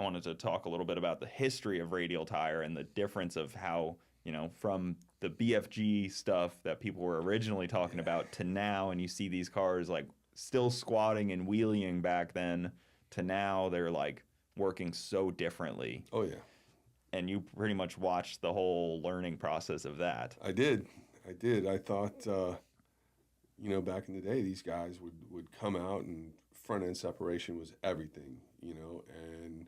I wanted to talk a little bit about the history of radial tire and the difference of how, from the BFG stuff that people were originally talking about to now, and you see these cars like still squatting and wheeling back then to now, they're like working so differently. Oh, yeah. And you pretty much watched the whole learning process of that. I did. I thought, back in the day, these guys would come out and front end separation was everything, and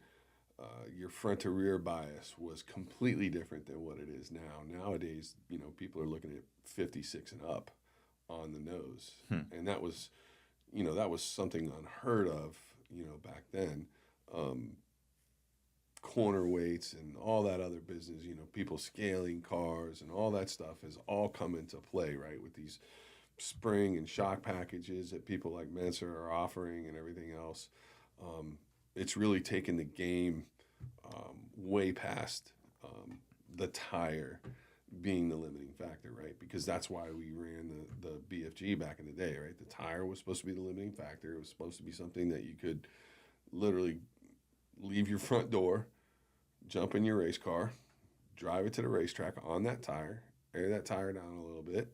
your front to rear bias was completely different than what it is now. Nowadays, people are looking at 56 and up on the nose. And that was something unheard of, back then. Corner weights and all that other business, people scaling cars and all that stuff has all come into play, right? With these spring and shock packages that people like Mensa are offering and everything else. It's really taken the game way past the tire being the limiting factor, right? Because that's why we ran the BFG back in the day, right? The tire was supposed to be the limiting factor. It was supposed to be something that you could literally leave your front door, jump in your race car, drive it to the racetrack on that tire, air that tire down a little bit,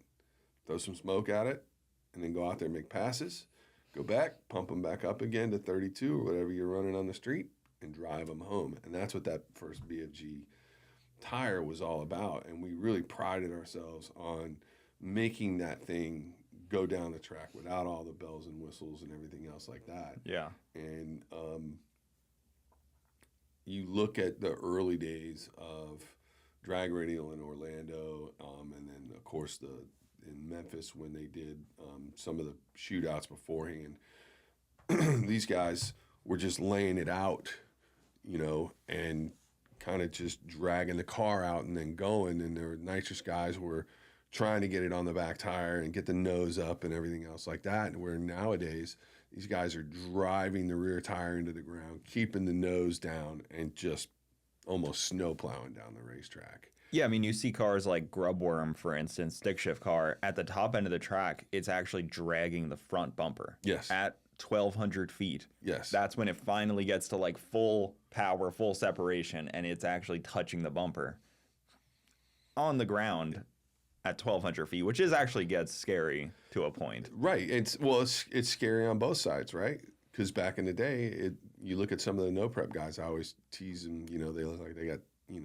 throw some smoke at it, and then go out there and make passes, go back, pump them back up again to 32 or whatever you're running on the street, and drive them home. And that's what that first BFG tire was all about. And we really prided ourselves on making that thing go down the track without all the bells and whistles and everything else like that. Yeah. And you look at the early days of drag radial in Orlando, and then, of course, in Memphis when they did some of the shootouts beforehand. These guys were just laying it out, and kind of just dragging the car out and then going. And their nitrous guys were trying to get it on the back tire and get the nose up and everything else like that. And where nowadays these guys are driving the rear tire into the ground, keeping the nose down, and just almost snow plowing down the racetrack. Yeah, I mean, you see cars like Grubworm, for instance, stick shift car, at the top end of the track, it's actually dragging the front bumper. Yes. At 1,200 feet. Yes. That's when it finally gets to like full power, full separation, and it's actually touching the bumper on the ground at 1,200 feet, which actually gets scary to a point. Right. It's scary on both sides, right? Because back in the day, you look at some of the no prep guys, I always tease them, they look like they got,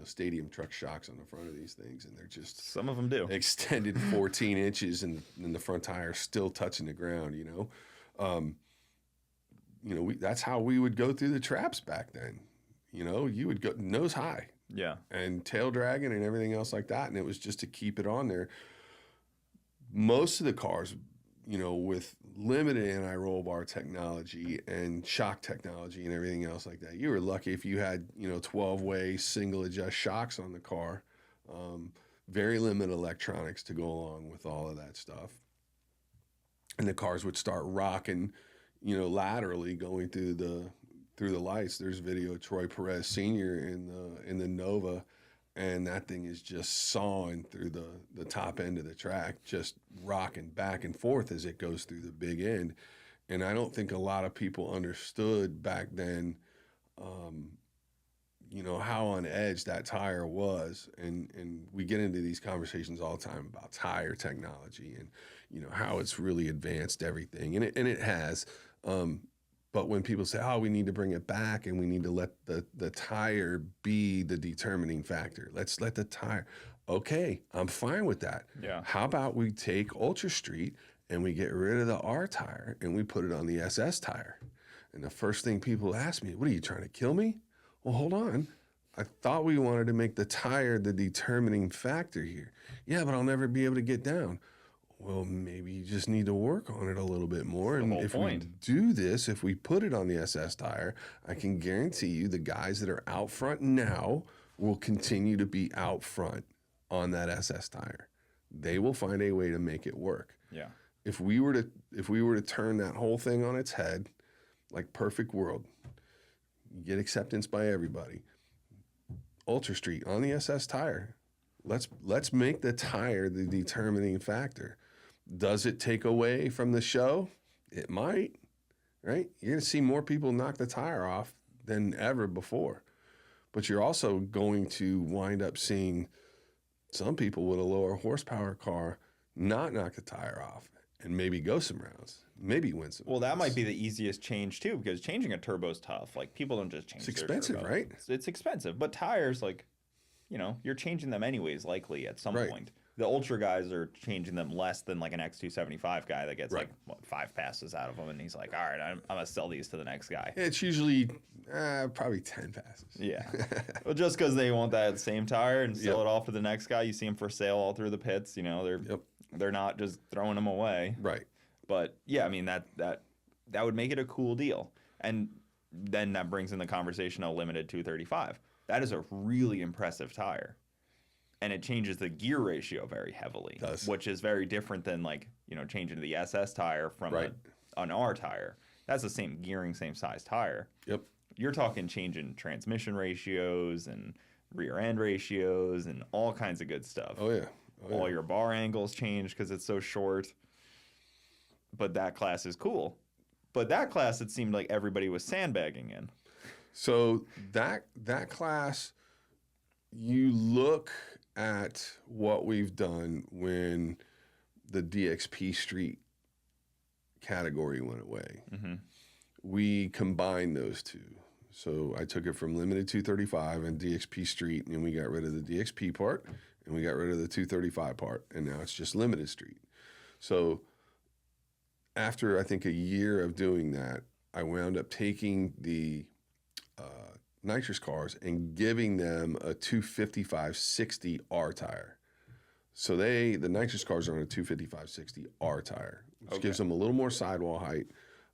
stadium truck shocks on the front of these things, and they're just some of them do extended 14 inches, and the front tire still touching the ground. That's how we would go through the traps back then. You would go nose high, yeah, and tail dragging and everything else like that, and it was just to keep it on there. Most of the cars, with limited anti-roll bar technology and shock technology and everything else like that, you were lucky if you had, 12-way single adjust shocks on the car. Very limited electronics to go along with all of that stuff. And the cars would start rocking, laterally going through the lights. There's video of Troy Perez Sr. in the Nova, and that thing is just sawing through the top end of the track, just rocking back and forth as it goes through the big end. And I don't think a lot of people understood back then, how on edge that tire was. And we get into these conversations all the time about tire technology and, how it's really advanced everything. And it has. But when people say, we need to bring it back and we need to let the tire be the determining factor. Let's let the tire. Okay, I'm fine with that. Yeah. How about we take Ultra Street and we get rid of the R tire and we put it on the SS tire? And the first thing people ask me, what are you trying to kill me? Well, hold on. I thought we wanted to make the tire the determining factor here. Yeah, but I'll never be able to get down. Well, maybe you just need to work on it a little bit more. And if we do this, if we put it on the SS tire, I can guarantee you the guys that are out front now will continue to be out front on that SS tire. They will find a way to make it work. Yeah. If we were to turn that whole thing on its head, like perfect world, you get acceptance by everybody. Ultra Street on the SS tire. Let's make the tire the determining factor. Does it take away from the show? It might, right? You're going to see more people knock the tire off than ever before. But you're also going to wind up seeing some people with a lower horsepower car not knock the tire off and maybe go some rounds, maybe win some Well, that rounds. might be the easiest change too, because changing a turbo's tough. Like, people don't just change It's their expensive, turbo. right? It's expensive, but tires, like, you know, you're changing them anyways, likely at some Right. point. The ultra guys are changing them less than like an X275 guy that gets Right. like what, 5 passes out of them, and he's like, all right, I'm gonna sell these to the next guy. It's usually probably 10 passes. Yeah. Well, just because they want that same tire and sell Yep. it off to the next guy. You see them for sale all through the pits. You know, they're not just throwing them away. Right. But yeah, I mean that would make it a cool deal. And then that brings in the conversation of limited 235. That is a really impressive tire. And it changes the gear ratio very heavily, which is very different than, like, you know, changing to the SS tire from an R tire. That's the same gearing, same size tire. Yep. You're talking changing transmission ratios and rear end ratios and all kinds of good stuff. Oh, yeah. All your bar angles change because it's so short. But that class is cool. But that class, it seemed like everybody was sandbagging in. So that class, you look at what we've done when the DXP Street category went away. Mm-hmm. We combined those two. So I took it from limited 235 and DXP Street, and we got rid of the DXP part, and we got rid of the 235 part, and now it's just limited Street. So after, I think, a year of doing that, I wound up taking the nitrous cars and giving them a 255/60 R tire. So the nitrous cars are on a 255/60 R tire, which gives them a little more sidewall height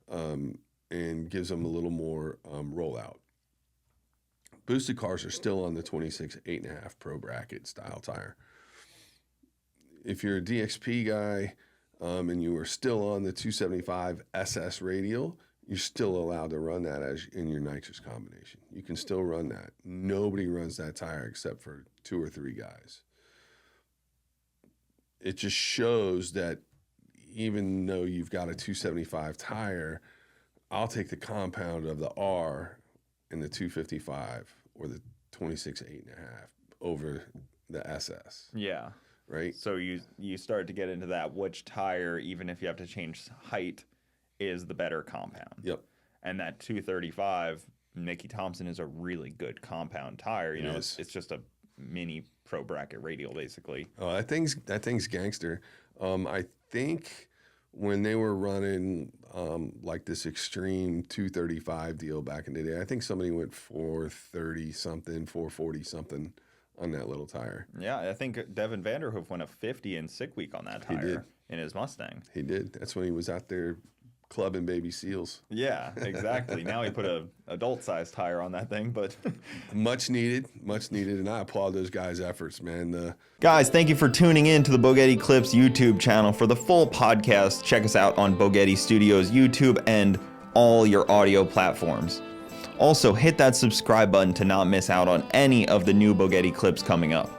and gives them a little more rollout. Boosted cars are still on the 26 8.5 Pro bracket style tire. If you're a DXP guy and you are still on the 275 SS Radial, you're still allowed to run that as in your nitrous combination. You can still run that. Nobody runs that tire except for 2 or 3 guys. It just shows that even though you've got a 275 tire, I'll take the compound of the R and the 255 or the 26 8.5 over the SS. Yeah. Right? So you start to get into that, which tire, even if you have to change height, is the better compound. Yep. And that 235, Mickey Thompson is a really good compound tire. You know, it's just a mini pro bracket radial, basically. Oh, that thing's gangster. I think when they were running like this extreme 235 deal back in the day, I think somebody went 430 something, 440 something on that little tire. Yeah, I think Devin Vanderhoof went a 50 in sick week on that tire in his Mustang. He did. That's when he was out there clubbing baby seals. Yeah, exactly. Now he put a adult-sized tire on that thing, but much needed, and I applaud those guys' efforts, man. Guys, thank you for tuning in to the Bogetti Clips YouTube channel. For the full podcast, check us out on Bogetti Studios YouTube and all your audio platforms. Also, hit that subscribe button to not miss out on any of the new Bogetti clips coming up.